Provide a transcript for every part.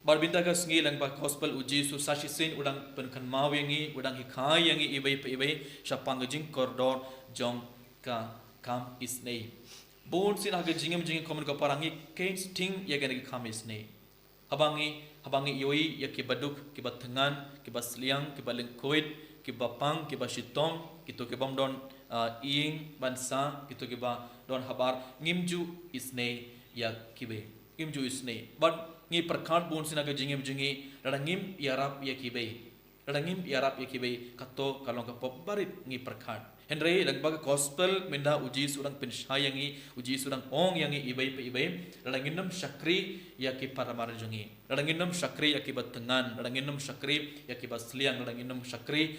barbinta ka sngi lang ba gospel uji su sasisin udang penkan mawengi udang hikai yangi ibai pe ibai sapang jing koridor jong ka kam isnei bon sin aga jingem komen ko parangi kain sting ya gani kam isnei habangi yoi ya ki baduk ki batengan ki basliang ki balengkoit ki bapang ki basitong kito ki bom don ing bansa kito ki ba don habar ngimju isnei ya kibe ngimju isnei but ngi perkat bon sinaga jingem jingi radangim yarap yakibe kato kalong ka pop barit ngi perkat henry lagbag gospel minda uji surang penshayangi uji surang ong yangi ibai pe ibai radanginam syakri yaki paramar jungi radanginam syakri yaki batengan radanginam syakri yaki basliang radanginam syakri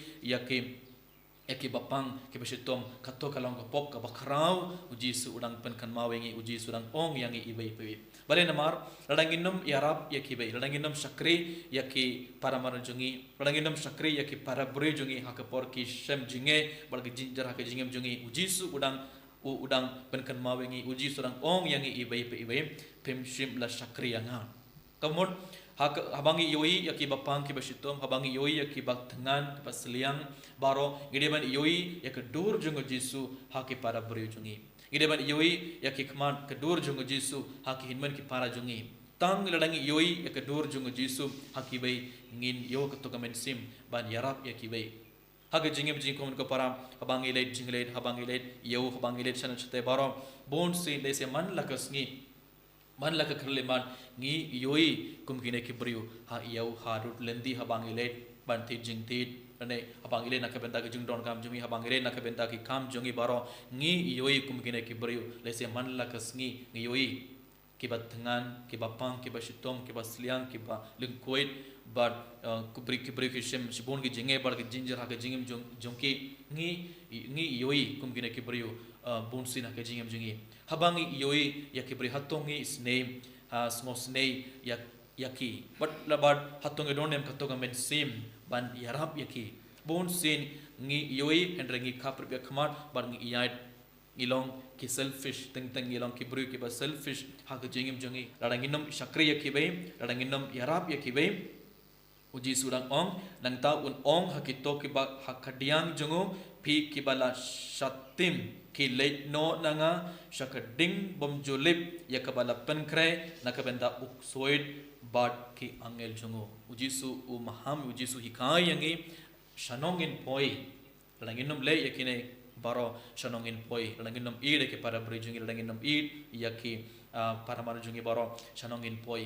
yaki bapang ki basitom kato kalong ka pop ka bakrau uji surang penkan mawengi uji surang ong yangi ibai pe bale namar radanginam yarap yaki bai radanginam syakri yaki paramar jungi radanginam syakri yaki parabri jungi hakapor ki shem jinge balgi jinjar hak jingem jungi uji su udang penkan mawengi uji surang ong yangi ibai pe ibai pemshim la syakri yanga kamut habangi yoi yaki bapang ki basitom habangi yoi yaki baktengan ki pasliang baro gideban yoi yakadur jungo jisu haki parabri jungi gideban yoi yaki kman kedur jungo jisu haki hinman ki para jungi tang ladangi yoi yakadur jungo jisu haki bai ngin yo ketukamen sim ban yarap yaki bai haga jingem jing komen ko para habangi leit jinglet habangi leit yo habangi leit chan chate baro bon se lese man lakasngi man laka kerleman ngi yoi kumkine kibriu ha yau harut lendi habangi leit banti jingtit ane habangi leit nakabenta ki jungdon kam jumi habangi leit nakabenta ki kam jungi baro ngi yoi kumkine kibriu lese man lakasngi ngi yoi kibatengan kibapang kibasitom kibasliang kiba lengkoit bar kubri kisem sibon ki jinge bar ki jinjar ha ki jingem jongki ngi yoi kumkine kibriu bonsin ha ki jingem jungi habangi yoi yakibri hatongi snei small snei yaki but labad hatongi donem katoga men sim ban yarap yaki bonsin ngi yoi hendrengi khapr be khmat bar ngi yait ilong ki selfish teng ilong ki bru ki ba selfish ha ki jingem jungi radanginam syakri yaki bai radanginam yarap yaki bai uji surang ong nangta un ong hakito ki ba hakadiang jungu pi ki bala shatim ki leit no nanga shakading bom julip yakabala penkre nakabenda uksoid bad ki angel jungu uji su u maham uji su hikai yangi shanongin poi ranginum le yakine baro shanongin poi ranginum ide ki para brijungi ranginum id yaki para marjungi baro shanongin poi